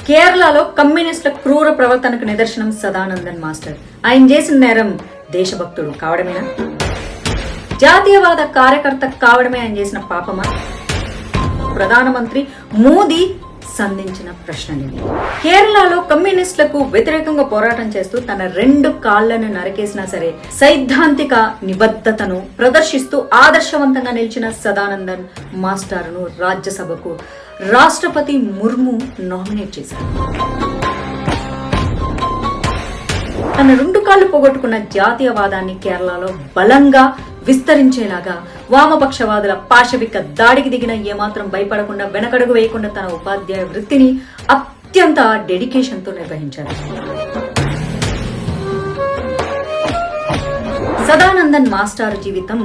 కేరళలో కమ్యూనిస్టుల క్రూర ప్రవర్తనకు నిదర్శనం సదానందన్ మాస్టర్. ఆయన చేసిన నేరం దేశభక్తుడు కావడమేనా? జాతీయవాద కార్యకర్త కావడమే ఆయన చేసిన పాపమా? ప్రధానమంత్రి మోదీ సంధించిన ప్రశ్నలివి. కేరళలో కమ్యూనిస్టులకు వ్యతిరేకంగా పోరాటం చేస్తూ తన 2 కాళ్లను నరికేసినా సరే సైద్ధాంతిక నిబద్ధతను ప్రదర్శిస్తూ ఆదర్శవంతంగా నిలిచిన సదానందన్ మాస్టర్ను రాజ్యసభకు రాష్ట్రపతి ముర్ము నామినేట్ చేశారు. తన 2 కాళ్లు పోగొట్టుకున్న జాతీయవాదాన్ని కేరళలో బలంగా విస్తరించేలాగా వామపక్షవాదుల పాశవిక దాడికి దిగిన ఏమాత్రం భయపడకుండా వెనకడుగు వేయకుండా తన ఉపాధ్యాయ వృత్తిని అత్యంత డెడికేషన్తో నిర్వహించారు. సదానందన్ మాస్టర్ జీవితం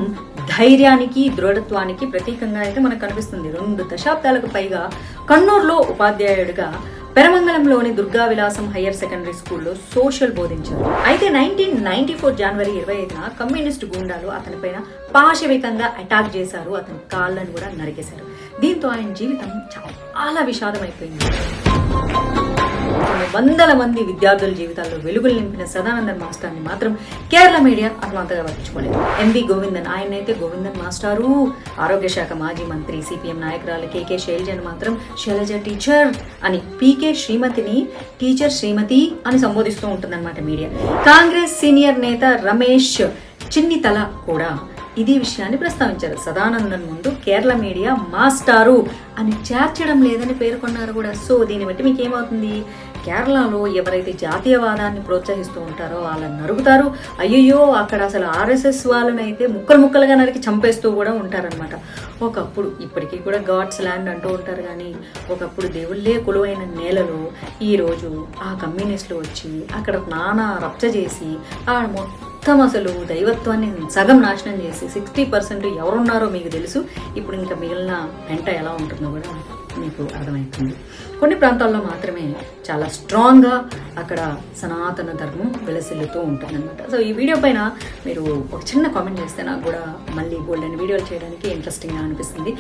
ధైర్యానికి దృఢత్వానికి ప్రతీకంగా అయితే మనకు కనిపిస్తుంది. 2 దశాబ్దాలకు పైగా కన్నూరులో ఉపాధ్యాయుడిగా పెరమంగళంలోని దుర్గా విలాసం హయ్యర్ సెకండరీ స్కూల్లో సోషల్ బోధించారు. అయితే 1994 జనవరి 25న కమ్యూనిస్టు గూండాలు అతనిపైన పాశవికంగా అటాక్ చేశారు. అతని కాళ్ళను కూడా నరికేశారు. దీంతో ఆయన జీవితం చాలా విషాదమైపోయింది. వందల మంది విద్యార్థుల జీవితాల్లో వెలుగులు నింపిన సదానందన్ మాస్టర్ని మాత్రం కేరళ మీడియా అంతగా పట్టించుకోలేదు. ఎంవి గోవిందన్, ఆయనైతే గోవిందన్ మాస్టారు, ఆరోగ్య శాఖ మాజీ మంత్రి సిపిఎం నాయకురాలు కేకే శైలజను మాత్రం శైలజ టీచర్ అని, పీకే శ్రీమతిని టీచర్ శ్రీమతి అని సంబోధిస్తూ ఉంటుందన్నమాట మీడియా. కాంగ్రెస్ సీనియర్ నేత రమేష్ చిన్నితల కూడా ఇదే విషయాన్ని ప్రస్తావించారు. సదానందన్ ముందు కేరళ మీడియా మాస్టారు అని చేర్చడం లేదని పేర్కొన్నారు కూడా. సో దీన్ని బట్టి మీకు ఏమవుతుంది? కేరళలో ఎవరైతే జాతీయవాదాన్ని ప్రోత్సహిస్తూ ఉంటారో వాళ్ళని నరుగుతారు. అయ్యయ్యో అక్కడ అసలు ఆర్ఎస్ఎస్ వాళ్ళని అయితే ముక్కలుగా నరికి చంపేస్తూ కూడా ఉంటారనమాట. ఒకప్పుడు, ఇప్పటికీ కూడా గాడ్స్ ల్యాండ్ అంటూ ఉంటారు కానీ ఒకప్పుడు దేవుళ్ళే కొలువైన నేలలో ఈరోజు ఆ కమ్యూనిస్టులు వచ్చి అక్కడ నానా రచ్చ చేసి ఆ మొత్తం అసలు దైవత్వాన్ని సగం నాశనం చేసి 60% ఎవరున్నారో మీకు తెలుసు. ఇప్పుడు ఇంకా మిగిలిన వెంట ఎలా ఉంటుందో కూడా మీకు అర్థమవుతుంది. కొన్ని ప్రాంతాల్లో మాత్రమే చాలా స్ట్రాంగ్గా అక్కడ సనాతన ధర్మం వెలసిల్లుతూ ఉంటుందన్నమాట. సో ఈ వీడియో పైన మీరు ఒక చిన్న కామెంట్ చేస్తే నాకు కూడా మళ్ళీ గోల్డెన్ వీడియోలు చేయడానికి ఇంట్రెస్టింగ్గా అనిపిస్తుంది.